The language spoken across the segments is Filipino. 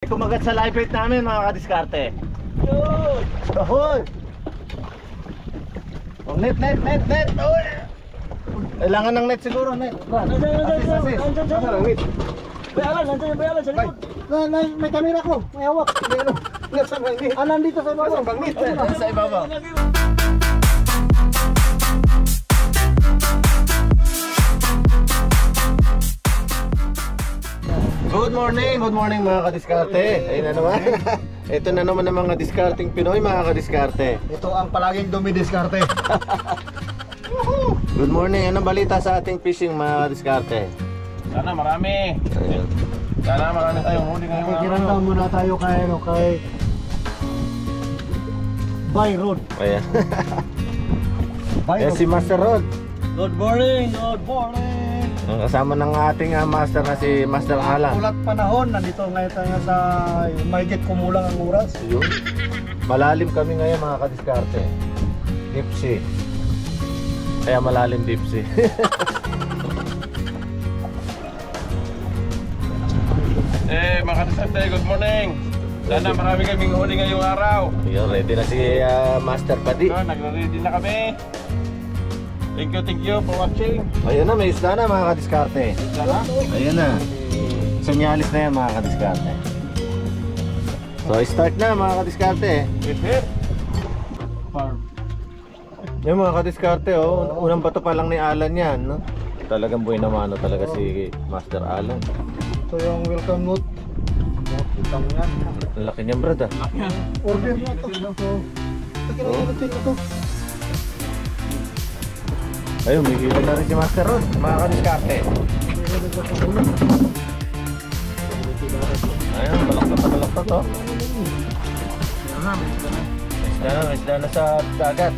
Kumagat sa live bait namin mga kadiskarte. Yun! Ahoy! Oh, net! Oy! Kailangan ng net siguro, net. Asis. Ano net? Bayalan, nandiyan yung bayalan sa likod. May kamera ko, may hawak. Nasaan bang net? Nandito sa ibabaw. Nasaan bang net? Sa ibabaw. Good morning mga kadiskarte. Ayun na naman. Ito na naman ang mga diskarting Pinoy mga kadiskarte. Ito ang palaging dumidiskarte. Good morning. Anong balita sa ating fishing mga kadiskarte? Sana marami. Ayun. Sana marami tayong huli ngayong Kikiramdam muna tayo kay By Road. Ayan. By Ayan Road. si Master Rod. Good morning, good morning. Ang kasama ng ating master na si Master Alan. Ulat panahon, nandito ngayon tayo sa mahigit kumulang ang oras. Yun. Malalim kami ngayon mga kadiskarte. Deep sea. Kaya malalim deep sea. mga kasante, good morning. Sana marami kaming huli ngayong araw. Yun, ready na si Master Padi. So, nagre-ready na kami. Thank you for watching. Ayun na, may isda na mga kadiskarte. Sana. Ayun na. Senyalis na yan mga kadiskarte. So start na mga kadiskarte. Hit. Farm. Yung mga kadiskarte oh, unang bato pa lang ni Alan yan, no? Talagang buhay na mano talaga si Master Alan. Ito yung welcome note. Welcome yan. Ang laki niyan brad ah. Order na ito. Ito. Ayun, may hilo na rin si Master Rod, mga kadiskarte. Ayun, balaktot oh. Isda na sa dagat.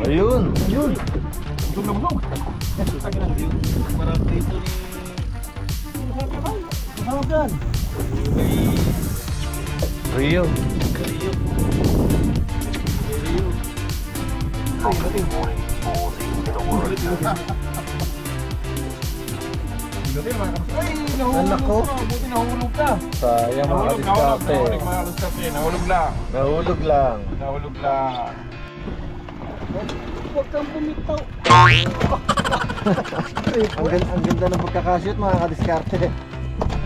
Ayun. Tulog-log. Marami dito ni... Tawag yan. Rio. Anak ko. Buti nahulog ka. Sayang mga kadiskarte. Nahulog lang. Nahulog lang. Huwag kang bumitaw. Ang ganda ng pagkakashoot mga kadiskarte.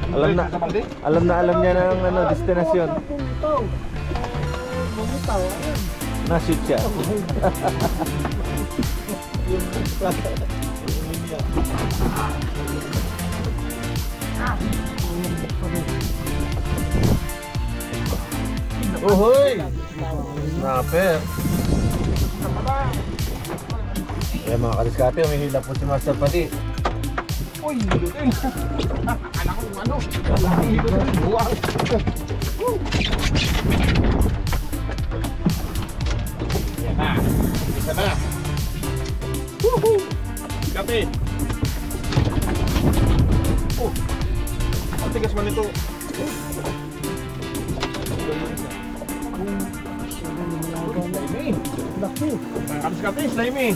Alam na niya ng destinasyon. Bumitaw. Bumitaw. Na-shoot siya. Uhoy! Snapper! Ayan mga kadiskarte, umihila po si Master Padi. Uy, hilutin. Akala ko ano. Hilutin. Buwang. Yan na. Isa na. Woohoo! Kape. Oh. Ang tigas man ito. Laki. Mga kadiskarte, slimy.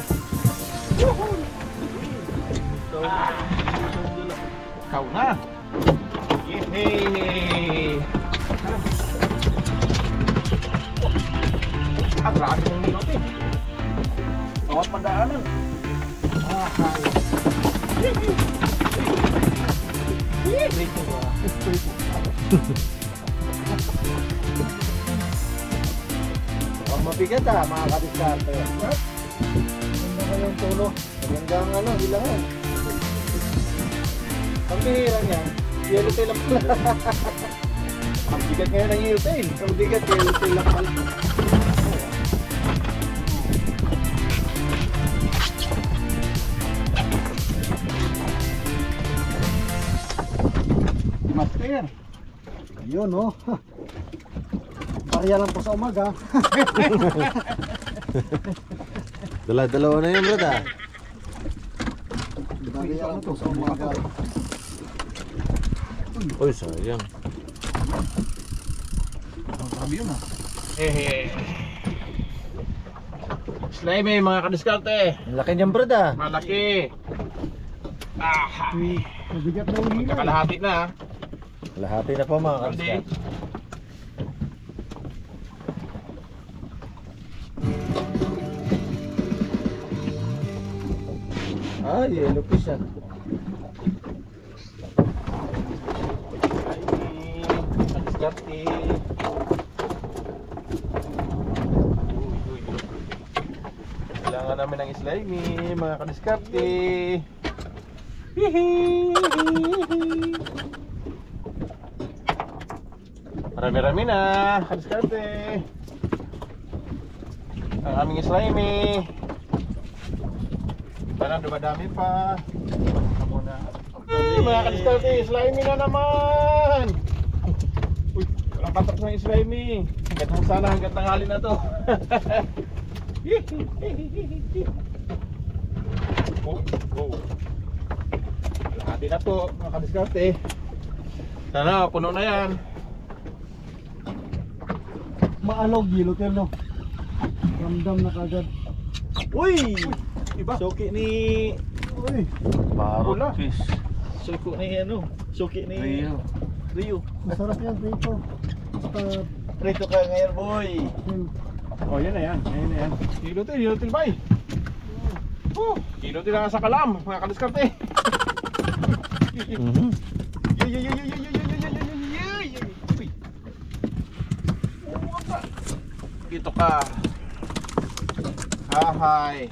Woohoo! Ikaw na. Yehey! Grabe ng mga natin. Bawat padaanan. Ang mabigat mga kadiskarte. Ano ba yung tulo? Hanggang hilangan. Ang bihira niya, yellowtail lang pala. Ang bigat ngayon ng yellowtail. Ang bigat, yellowtail lang pala. Master. Ayun oh. Barya lang po sa umaga. Dalawa na yun, brad ah. Barya lang po sa umaga. Uy, sayang. Sabi yun ah. Slimy mga kadiskarte. Ang laki niyan brad ah. Malaki. Ah, Mabigat na yung hila. kalahati na. Lahati na po mga Hindi. kadiskarte. Ah, yellow fish ah. Kadiskarte. Kailangan namin ng slimy mga kadiskarte. Marami-rami na kadiskarte. Ang aming slimy. Parang dumadami pa. Ay, mga kadiskarte, slimy na naman. Uy, walang patok na yung slimy. Hanggang sana hanggang tanghali na to. Oh. Lahati na po mga kadiskarte. Sana puno na yan. Maalog, gilotel no. Ramdam na kagad. Uy! Iba? Suki ni... Uy, Wala. Parrot fish. Suki ni ano? Suki ni... Rio. masarap yan prito. Basta, Prito ka ngayon boy. yun. Oh, yan na yan. Yan na yan. Kilotil bay. Oh, kilotil na sa kalam, mga kadiskarte. Mhm. Uy. Dito ka. Hahay.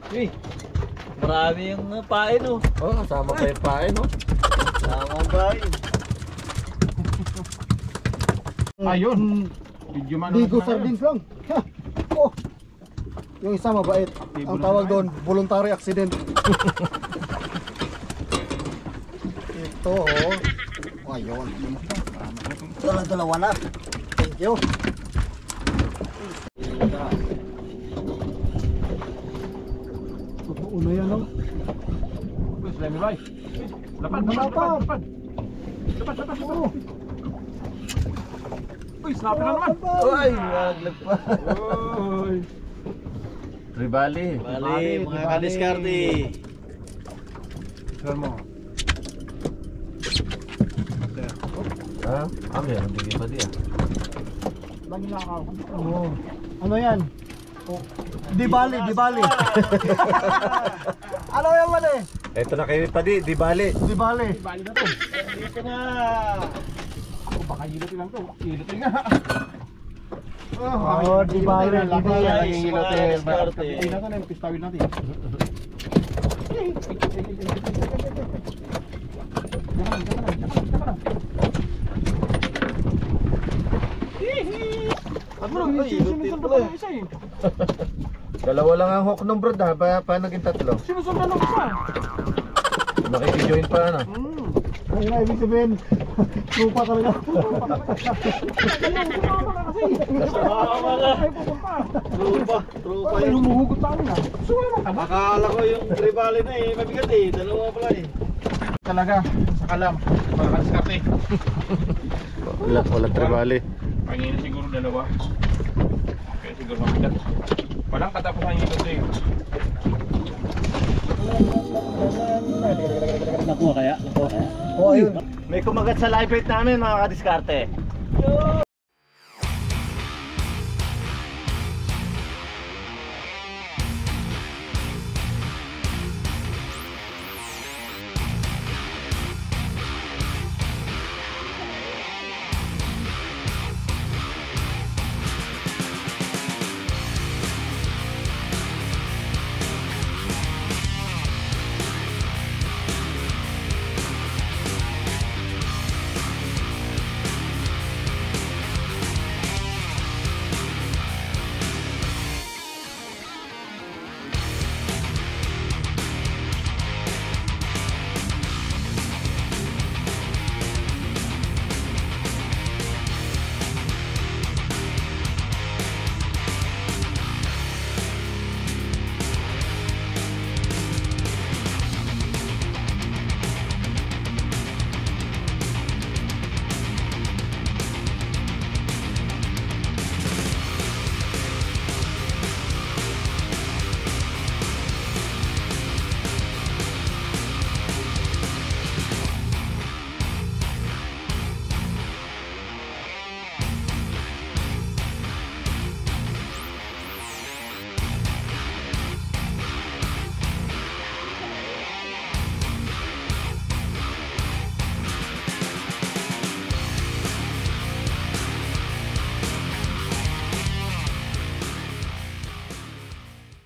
Uy, marami yung pain oh. Oh, sama pa yung pain oh. Tamang pain. Ayun. Video man. Bigo sardines lang. Ha! Oh! Yung isa mabait. Ang tawag doon, voluntary accident. Ito oh. Ayun. Dalawa na. Thank you. Totoo na yan, no? Uy, slimy bay. Lapad. Oo. Uy, snapper na naman. Uy, naglag pa. Uy. Tribali. Bali, mga kadiskarte. Sir mo. Ha? Ah, meron bigay pa di ah. Oo. Ano yan? Oh. Di bali. Ano yan man eh? Ito na kayo pa di bali. Di bali. Bali na to. Dito na. Ako baka hilutin lang to. Hilutin nga. Oh, di bali. Laging hilutin. Diskarte. Hilutin natin yung pistawin natin. Sinusundan pa yung isa eh. Dalawa lang ang hook ng brad ha. Paano naging tatlo? Sinusundan ng isa. Nakikijoin pa ano? Ang na ibig sabihin, lupa talaga. Trupa Ay, yung... humuhugot pa na. Gusto mo naman tama? Akala ko yung tribali na eh, mabigat eh. Dalawa pala eh. Talaga, sa kalam. Mga kadiskarte. Wala tribali. Pangina siguro dalawa. Kaya siguro mabigat. Walang katapusan yung ito eh. Nakuha kaya? Oh, ayun. May kumagat sa live bait namin mga kadiskarte.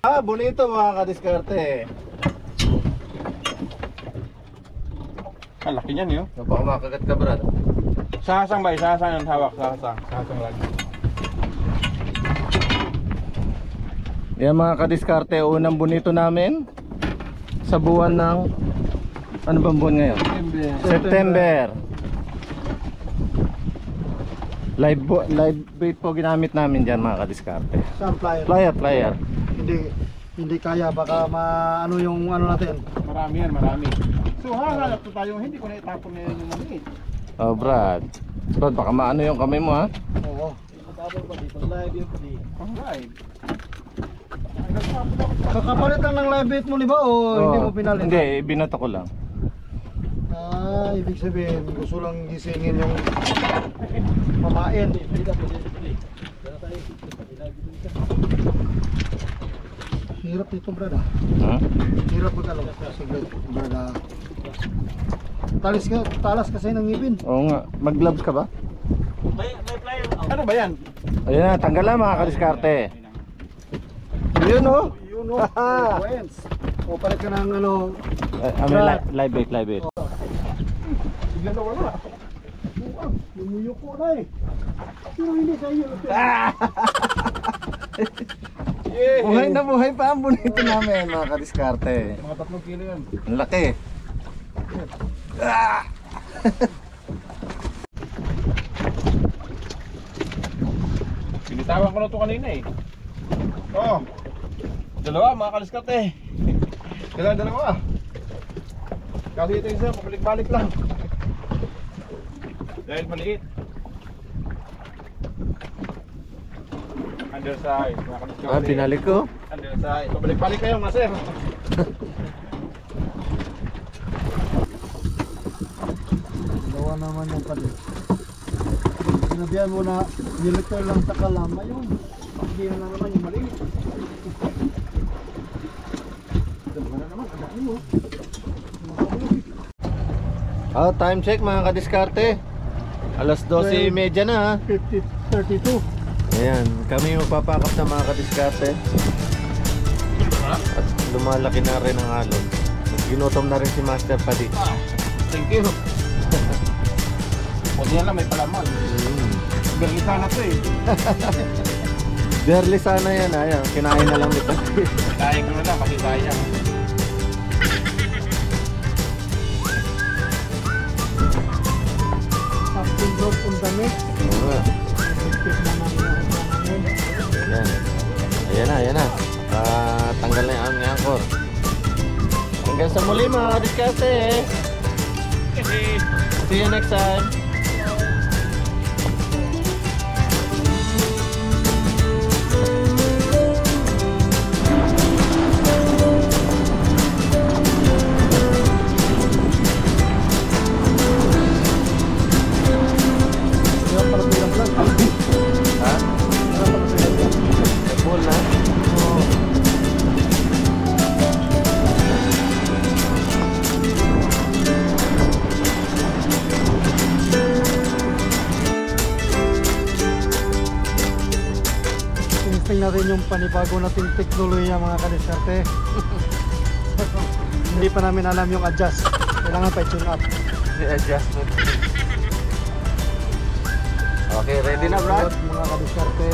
Bonito mga kadiskarte. Ang laki niyan yun. Baka makagat ka, Brad. Sahasang ba? Sahasang ang hawak. Sahasang lagi. Yan mga kadiskarte, unang bonito namin sa buwan ng ano bang buwan ngayon? September. Live bait po ginamit namin dyan mga kadiskarte. Saan flyer? Flyer. Hindi kaya, baka maano yung ano natin. Marami yan, marami. So hahanap to tayo, hindi ko na itapon na yung maliit. Oh Brad. Brad, baka maano yung kamay mo ha? Oo. Alright. Kakapalitan ng live bait mo di ba o hindi mo pinalit? Hindi, binato ko lang. Ibig sabihin gusto lang gisingin yung mamain. Hirap dito brad ah. Ha? Hirap mag-along. Sige brad ah. Talas kasi ng ngipin. Oo nga. Mag-gloves ka ba? May flyer. Ano ba yan? Ayun na, tanggal na mga kadiskarte. Yun oh. Yun o. Coins. O palit ka ng ano. Live bait. Bigla na wala. Lumuyo ko na eh. Pero hindi sa'yo. Buhay pa ang bonito namin mga kadiskarte. Mga 3 kilo yan. Ang laki. Binitawan ko na ito kanina eh. Oh. Dalawa mga kaliskate. Dalawa. Kasi ito isa, pabalik-balik lang. Dahil maliit. Undersize mga kaliskate. Binalik ko. Undersize. Pabalik-balik kayo mga sir. Gawa naman yung palit. Sinabihan mo na nilito lang sa kalama yun. Hindi na naman yung maliit. Dalawa na naman, ang dami mo. Time check mga kadiskarte. Alas 12:30 na ha. 50-32. Ayan, kami magpapakap na mga kadiskarte. At lumalaki na rin ang alon. Ginutom na rin si Master Padi. Thank you. Buti yan lang may palaman. Berlisa na to eh. Barely sana yan, ayan. Kinain na lang nito. Kain ko na lang kasi sayang. Something broke on the neck. Oo nga. Biscuit naman namin. Ayan na. Tanggal na yung aming anchor. Hanggang sa muli mga kadiskarte. See you next time. Hirap pala bilang vlog. Ha? Full na? Tinisting natin yung panibago nating teknolohiya mga kadiskarte. Hindi pa namin alam yung adjust. Kailangan pa i-tune up. Adjustment. Okay, ready na Brad? Mga kadiskarte.